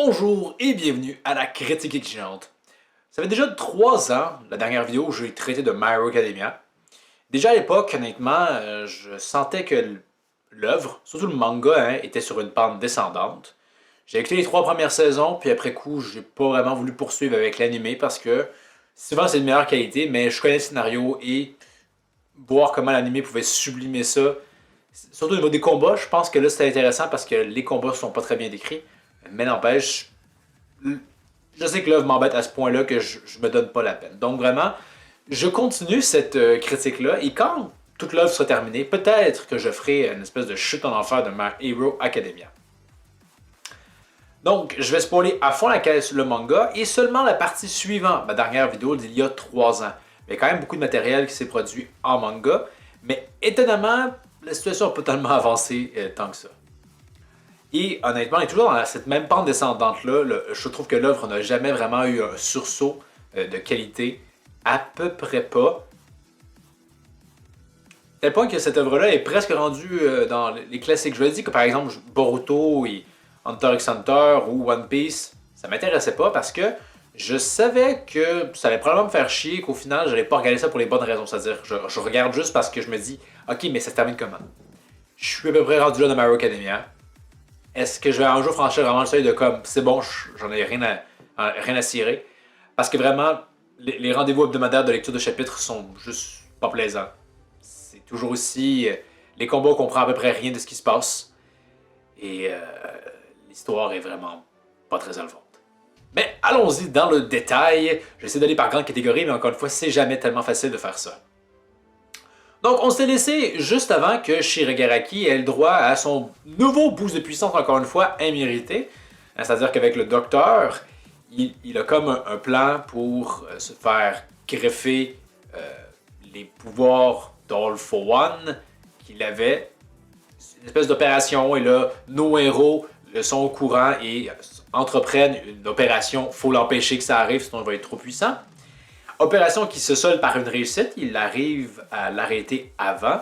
Bonjour et bienvenue à la critique exigeante. Ça fait déjà 3 ans, la dernière vidéo où j'ai traité de My Hero Academia. Déjà à l'époque, honnêtement, je sentais que l'œuvre, surtout le manga, était sur une pente descendante. J'ai écouté les 3 premières saisons, puis après coup, j'ai pas vraiment voulu poursuivre avec l'anime parce que souvent c'est de meilleure qualité, mais je connais le scénario et voir comment l'anime pouvait sublimer ça. Surtout au niveau des combats, je pense que là c'était intéressant parce que les combats sont pas très bien décrits. Mais n'empêche, je sais que l'œuvre m'embête à ce point-là que je me donne pas la peine. Donc vraiment, je continue cette critique-là et quand toute l'œuvre sera terminée, peut-être que je ferai une espèce de chute en enfer de My Hero Academia. Donc, je vais spoiler à fond le manga et seulement la partie suivante, ma dernière vidéo d'il y a 3 ans. Il y a quand même beaucoup de matériel qui s'est produit en manga, mais étonnamment, la situation n'a pas tellement avancé tant que ça. Et honnêtement, on est toujours dans cette même pente descendante-là. Je trouve que l'œuvre n'a jamais vraiment eu un sursaut de qualité. À peu près pas. À tel point que cette œuvre-là est presque rendue dans les classiques. Je veux dire que par exemple Boruto et Hunter x Hunter ou One Piece, ça m'intéressait pas parce que je savais que ça allait probablement me faire chier, qu'au final, j'allais pas regarder ça pour les bonnes raisons. C'est-à-dire, je regarde juste parce que je me dis, ok, mais ça se termine comment? Je suis à peu près rendu là dans My Hero Academia. Est-ce que je vais un jour franchir vraiment le seuil de comme c'est bon, j'en ai rien à cirer? Parce que vraiment, les rendez-vous hebdomadaires de lecture de chapitres sont juste pas plaisants. C'est toujours aussi. Les combats, on comprend à peu près rien de ce qui se passe. Et l'histoire est vraiment pas très enlevante. Mais allons-y dans le détail. J'essaie d'aller par grande catégorie, mais encore une fois, c'est jamais tellement facile de faire ça. Donc, on s'est laissé juste avant que Shigaraki ait le droit à son nouveau boost de puissance, encore une fois, immérité. C'est-à-dire qu'avec le docteur, il a comme un plan pour se faire greffer les pouvoirs d'All for One qu'il avait. C'est une espèce d'opération, et là, nos héros sont au courant et entreprennent une opération. Faut l'empêcher que ça arrive, sinon il va être trop puissant. Opération qui se solde par une réussite, il arrive à l'arrêter avant.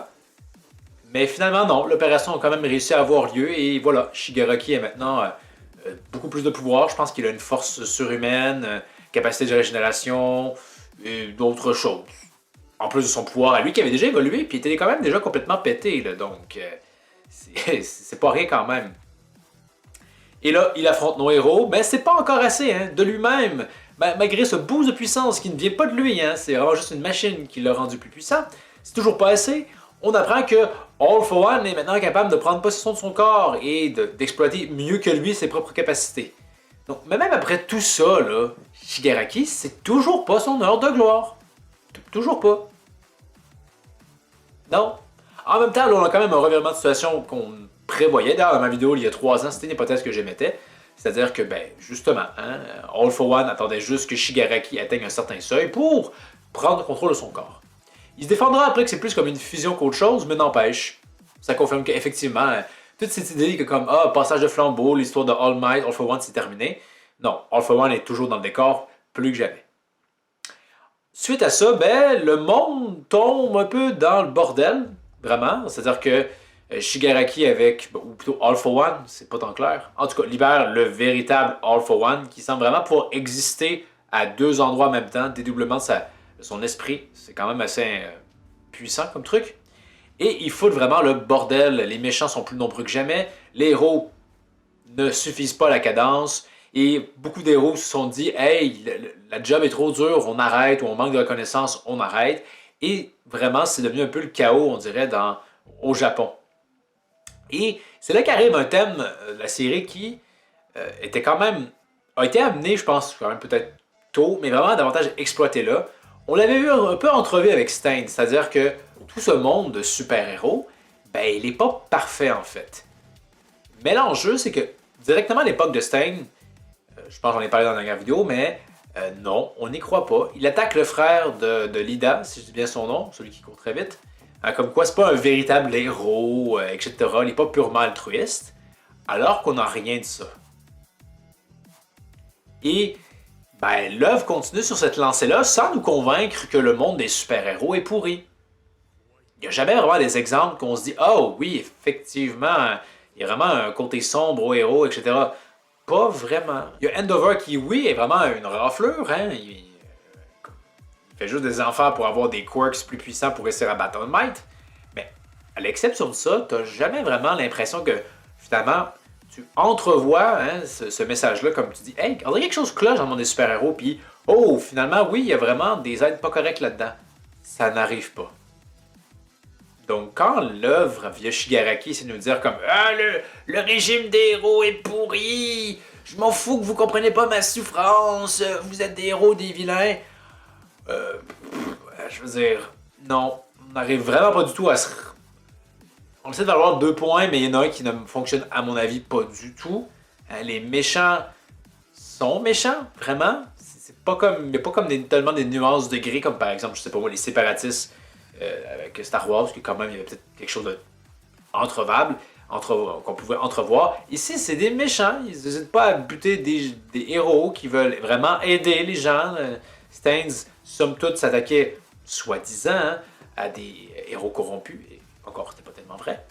Mais finalement, non, l'opération a quand même réussi à avoir lieu et voilà, Shigaraki a maintenant beaucoup plus de pouvoir. Je pense qu'il a une force surhumaine, capacité de régénération et d'autres choses. En plus de son pouvoir à lui qui avait déjà évolué, puis il était quand même déjà complètement pété, là, donc c'est pas rien quand même. Et là, il affronte nos héros, mais c'est pas encore assez, hein, de lui-même. Malgré ce boost de puissance qui ne vient pas de lui, hein, c'est vraiment juste une machine qui l'a rendu plus puissant, c'est toujours pas assez. On apprend que All for One est maintenant capable de prendre possession de son corps et d'exploiter mieux que lui ses propres capacités. Donc, mais même après tout ça, là, Shigaraki, c'est toujours pas son heure de gloire. Toujours pas. Non. En même temps, là, on a quand même un revirement de situation qu'on prévoyait. D'ailleurs, dans ma vidéo il y a 3 ans, c'était une hypothèse que j'émettais. C'est-à-dire que, ben, justement, hein, All for One attendait juste que Shigaraki atteigne un certain seuil pour prendre le contrôle de son corps. Il se défendra après que c'est plus comme une fusion qu'autre chose, mais n'empêche. Ça confirme qu'effectivement, toute cette idée que comme, passage de flambeau, l'histoire de All Might, All for One, c'est terminé. Non, All for One est toujours dans le décor, plus que jamais. Suite à ça, ben, le monde tombe un peu dans le bordel, vraiment. C'est-à-dire que Shigaraki avec, ou plutôt All for One, c'est pas tant clair. En tout cas, libère le véritable All for One qui semble vraiment pouvoir exister à 2 endroits en même temps, dédoublement de son esprit. C'est quand même assez puissant comme truc. Et il fout vraiment le bordel. Les méchants sont plus nombreux que jamais. Les héros ne suffisent pas à la cadence. Et beaucoup d'héros se sont dit, hey, la job est trop dure, on arrête, ou on manque de reconnaissance, on arrête. Et vraiment, c'est devenu un peu le chaos, on dirait, au Japon. Et c'est là qu'arrive un thème de la série qui était quand même a été amené, je pense, quand même peut-être tôt, mais vraiment davantage exploité là. On l'avait vu un peu entrevu avec Stein, c'est-à-dire que tout ce monde de super-héros, ben, il n'est pas parfait en fait. Mais l'enjeu, c'est que directement à l'époque de Stein, je pense que j'en ai parlé dans la dernière vidéo, mais non, on n'y croit pas. Il attaque le frère de Lida, si je dis bien son nom, celui qui court très vite. Comme quoi, c'est pas un véritable héros, etc. Il n'est pas purement altruiste, alors qu'on n'a rien de ça. Et ben, l'œuvre continue sur cette lancée-là sans nous convaincre que le monde des super-héros est pourri. Il n'y a jamais vraiment des exemples qu'on se dit « Oh oui, effectivement, il y a vraiment un côté sombre aux héros, etc. » pas vraiment. Il y a Endover qui, oui, est vraiment une raflure, hein. Il fait juste des enfants pour avoir des quirks plus puissants pour réussir à battre All Might. Mais à l'exception de ça, t'as jamais vraiment l'impression que, finalement, tu entrevois ce message-là, comme tu dis, hey, on dirait quelque chose cloche dans mon des super-héros, puis oh, finalement, oui, il y a vraiment des aides pas correctes là-dedans. Ça n'arrive pas. Donc, quand l'œuvre via Shigaraki, c'est de nous dire comme ah, le régime des héros est pourri, je m'en fous que vous comprenez pas ma souffrance, vous êtes des héros, des vilains. Euh, je veux dire, non, on n'arrive vraiment pas du tout à se. On essaie d'avoir 2 points, mais il y en a un qui ne fonctionne, à mon avis, pas du tout. Les méchants sont méchants, vraiment. C'est pas comme. Il n'y a pas comme tellement des nuances de gris, comme par exemple, je sais pas moi, les séparatistes avec Star Wars, qui quand même, il y avait peut-être quelque chose de entrevable, qu'on pouvait entrevoir. Ici, c'est des méchants. Ils n'hésitent pas à buter des héros qui veulent vraiment aider les gens. Stains, somme toute, s'attaquait, soi-disant, à des héros corrompus. Et encore, c'était pas tellement vrai.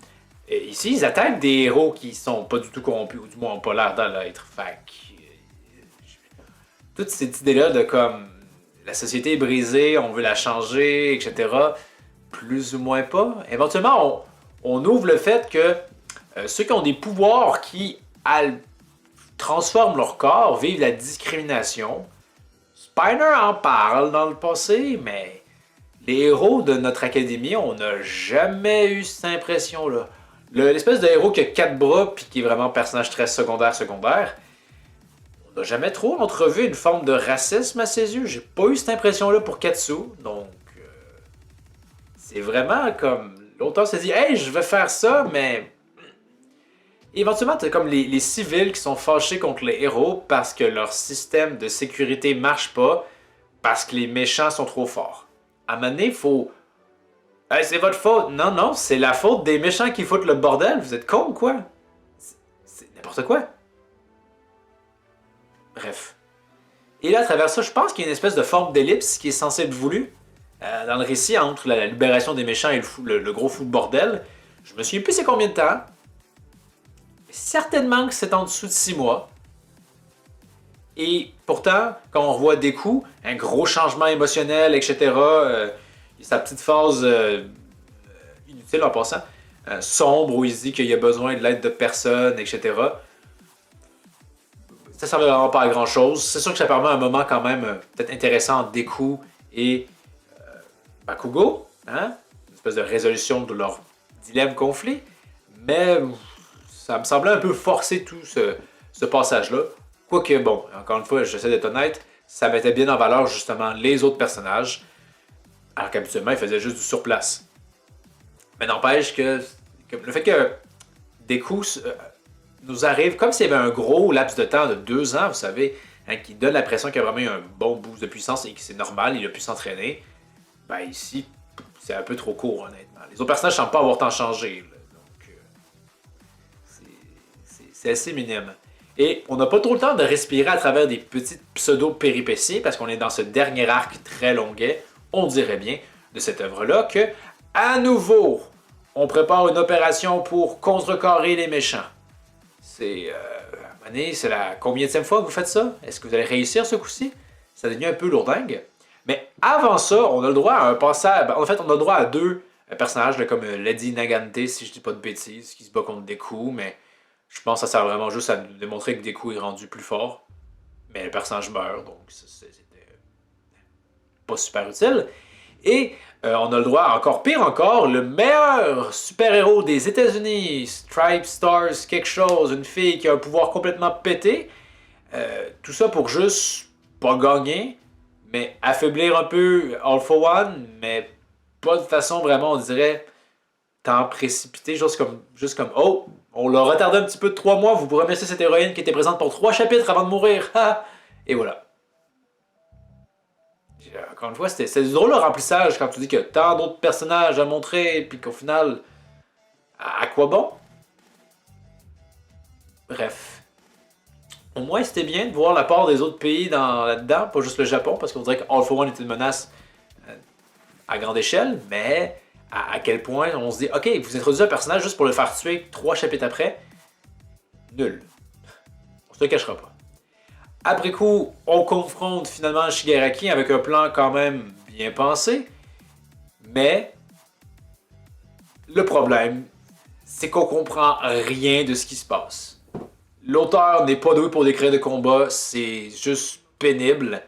Et ici, ils attaquent des héros qui sont pas du tout corrompus, ou du moins ont pas l'air d'en l'être. Fait que, toute cette idée-là de comme la société est brisée, on veut la changer, etc. Plus ou moins pas. Éventuellement, on ouvre le fait que ceux qui ont des pouvoirs qui transforment leur corps vivent la discrimination. Spiner en parle dans le passé, mais les héros de notre académie, on n'a jamais eu cette impression-là. L'espèce de héros qui a 4 bras puis qui est vraiment un personnage très secondaire, on n'a jamais trop entrevu une forme de racisme à ses yeux. J'ai pas eu cette impression-là pour Katsu, donc c'est vraiment comme l'auteur s'est dit hey, je vais faire ça, mais éventuellement, t'as comme les civils qui sont fâchés contre les héros parce que leur système de sécurité marche pas, parce que les méchants sont trop forts. À un moment donné, il faut. Hey, c'est votre faute. Non, non, c'est la faute des méchants qui foutent le bordel. Vous êtes cons ou quoi? C'est n'importe quoi. Bref. Et là, à travers ça, je pense qu'il y a une espèce de forme d'ellipse qui est censée être voulue dans le récit entre la libération des méchants et le gros fou de bordel. Je me souviens plus c'est combien de temps. Certainement que c'est en dessous de 6 mois. Et pourtant, quand on revoit Deku, un gros changement émotionnel, etc., sa petite phase inutile en passant, sombre, où il se dit qu'il a besoin de l'aide de personne, etc., ça ne servait vraiment pas à grand chose. C'est sûr que ça permet un moment quand même peut-être intéressant entre Deku et Bakugo, hein? Une espèce de résolution de leur dilemme-conflit, mais ça me semblait un peu forcer tout ce passage-là. Quoique, bon, encore une fois, j'essaie d'être honnête, ça mettait bien en valeur justement les autres personnages, alors qu'habituellement, ils faisaient juste du surplace. Mais n'empêche que le fait que Deku nous arrive comme s'il y avait un gros laps de temps de 2 ans, vous savez, hein, qui donne l'impression qu'il y a vraiment eu un bon boost de puissance et que c'est normal, il a pu s'entraîner. Ben ici, c'est un peu trop court, honnêtement. Les autres personnages ne semblent pas avoir tant changé. Là. Donc, c'est assez minime. Et on n'a pas trop le temps de respirer à travers des petites pseudo-péripéties parce qu'on est dans ce dernier arc très longuet, on dirait bien, de cette œuvre-là, que, à nouveau, on prépare une opération pour contrecarrer les méchants. C'est la combienième fois que vous faites ça? Est-ce que vous allez réussir ce coup-ci? Ça devient un peu lourdingue. Mais avant ça, on a le droit à un passage. En fait, on a le droit à 2 personnages, là, comme Lady Nagante, si je dis pas de bêtises, qui se bat contre Deku, mais je pense que ça sert vraiment juste à nous démontrer que Deku est rendu plus fort. Mais le personnage meurt, donc c'était pas super utile. Et on a le droit, encore pire encore, le meilleur super-héros des États-Unis, Stripe Stars, quelque chose, une fille qui a un pouvoir complètement pété. Tout ça pour juste pas gagner, mais affaiblir un peu All for One, mais pas de façon vraiment, on dirait, tant précipité, juste comme oh, on l'a retardé un petit peu de 3 mois, vous pourrez remercier cette héroïne qui était présente pour 3 chapitres avant de mourir. Et voilà. Encore une fois, c'est du drôle le remplissage quand tu dis qu'il y a tant d'autres personnages à montrer, puis qu'au final, à quoi bon? Bref. Au moins, c'était bien de voir la part des autres pays là-dedans, pas juste le Japon, parce qu'on dirait que All for One était une menace à grande échelle, mais à quel point on se dit, ok, vous introduisez un personnage juste pour le faire tuer 3 chapitres après, nul. On se le cachera pas. Après coup, on confronte finalement Shigaraki avec un plan quand même bien pensé, mais le problème, c'est qu'on comprend rien de ce qui se passe. L'auteur n'est pas doué pour décrire des combats, c'est juste pénible.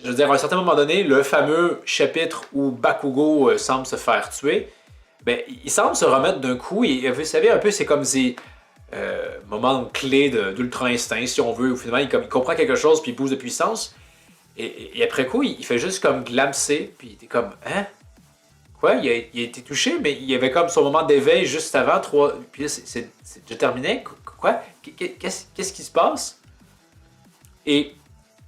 Je veux dire, à un certain moment donné, le fameux chapitre où Bakugo semble se faire tuer, ben, il semble se remettre d'un coup, et vous savez, un peu, c'est comme ces moments clés d'ultra instinct, si on veut, où finalement, il comprend quelque chose, puis il booste de puissance, et après coup, il fait juste comme glamser, puis il est comme, hein? Quoi? Il a été touché, mais il y avait comme son moment d'éveil juste avant, puis là, c'est déjà terminé? Quoi? Qu'est-ce qui se passe? Et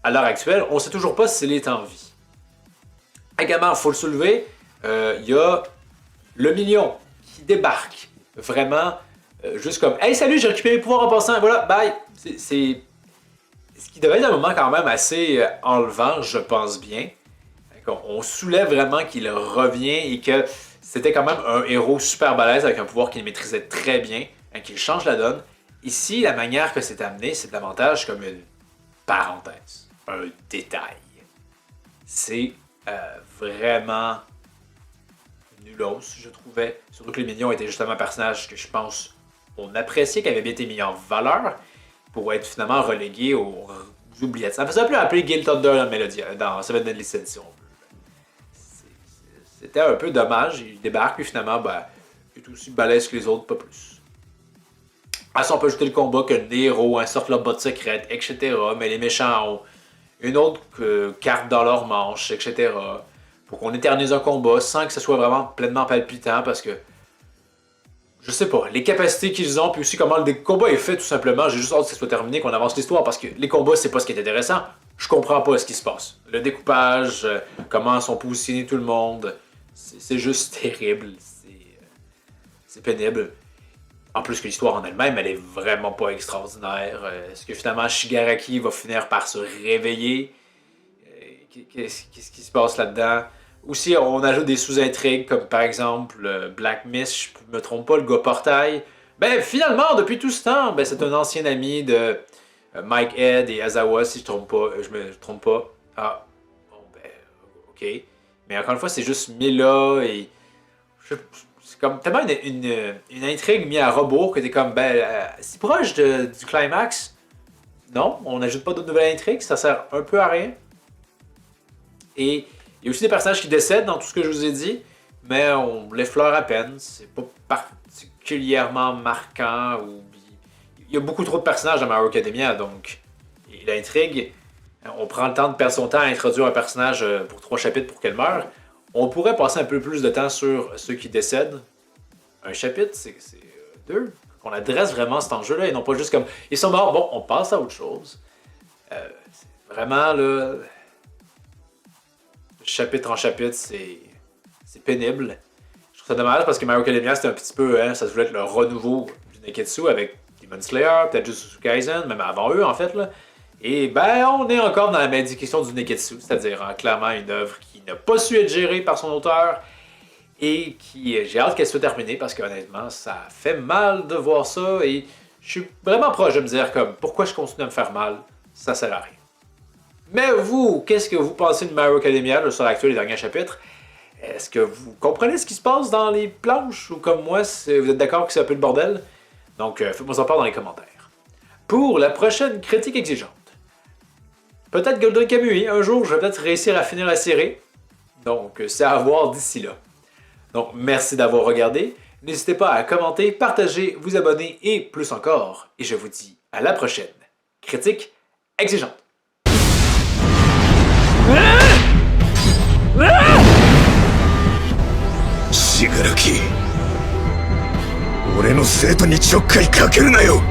à l'heure actuelle, on ne sait toujours pas s'il est en vie. Également, il faut le soulever, il y a le million qui débarque. Vraiment, juste comme « Hey, salut, j'ai récupéré mes pouvoirs en passant, voilà, bye! » C'est ce qui devait être un moment quand même assez enlevant, je pense bien. On soulève vraiment qu'il revient et que c'était quand même un héros super balèze avec un pouvoir qu'il maîtrisait très bien, qu'il change la donne. Ici, la manière que c'est amené, c'est davantage comme une parenthèse, un détail. C'est vraiment nulos, je trouvais. Surtout que les minions étaient justement un personnage que je pense on appréciait, qui avait bien été mis en valeur pour être finalement relégué aux oubliettes. Ça me faisait un peu appeler Gil Thunder dans Seven Deadly Sins, si on veut. C'était un peu dommage. Il débarque, puis finalement, ben, il est aussi balèze que les autres, pas plus. À ça, on peut ajouter le combat que Nero insorte leur botte secrète, etc. Mais les méchants ont une autre carte dans leur manche, etc. Pour qu'on éternise un combat sans que ce soit vraiment pleinement palpitant, parce que je sais pas, les capacités qu'ils ont, puis aussi comment le combat est fait tout simplement, j'ai juste hâte que ce soit terminé, qu'on avance l'histoire, parce que les combats, c'est pas ce qui est intéressant. Je comprends pas ce qui se passe. Le découpage, comment sont positionnés tout le monde, c'est juste terrible, c'est pénible. En plus que l'histoire en elle-même, elle est vraiment pas extraordinaire. Est-ce que finalement Shigaraki va finir par se réveiller? Qu'est-ce qui se passe là-dedans? Aussi, on ajoute des sous-intrigues, comme par exemple Black Mist, je me trompe pas, le gars portail. Ben finalement, depuis tout ce temps, ben, c'est un ancien ami de Mike Head et Azawa, si je me trompe pas. Ah, bon ben, ok. Mais encore une fois, c'est juste Mila et... C'est comme tellement une intrigue mise à rebours que t'es comme, ben, si proche du climax. Non, on n'ajoute pas d'autres nouvelles intrigues, ça sert un peu à rien. Et il y a aussi des personnages qui décèdent dans tout ce que je vous ai dit, mais on l'effleure à peine. C'est pas particulièrement marquant. Il y a beaucoup trop de personnages dans My Hero Academia, donc l'intrigue, on prend le temps de perdre son temps à introduire un personnage pour 3 chapitres pour qu'elle meure. On pourrait passer un peu plus de temps sur ceux qui décèdent. Un chapitre, c'est 2. Qu'on adresse vraiment cet enjeu-là et non pas juste comme ils sont morts, bon, on passe à autre chose. C'est vraiment là. Chapitre en chapitre, c'est pénible. Je trouve ça dommage parce que My Hero Academia, c'était un petit peu, ça se voulait être le renouveau du Neketsu avec Demon Slayer, peut-être Jujutsu Kaisen, même avant eux en fait. Là. Et ben, on est encore dans la malédiction du Neketsu, c'est-à-dire clairement une œuvre qui n'a pas su être gérée par son auteur et qui, j'ai hâte qu'elle soit terminée parce qu'honnêtement, ça fait mal de voir ça et je suis vraiment proche de me dire comme, pourquoi je continue à me faire mal, ça sert à rien. Mais vous, qu'est-ce que vous pensez de My Hero Academia sur l'actuel des derniers chapitres? Est-ce que vous comprenez ce qui se passe dans les planches ou comme moi, vous êtes d'accord que c'est un peu le bordel? Donc, faites-moi en part dans les commentaires. Pour la prochaine critique exigeante, peut-être Golden Kamuy, un jour je vais peut-être réussir à finir la série. Donc, c'est à voir d'ici là. Donc, merci d'avoir regardé. N'hésitez pas à commenter, partager, vous abonner et plus encore. Et je vous dis à la prochaine critique exigeante. 死柄木俺の生徒にちょっかいかけるなよ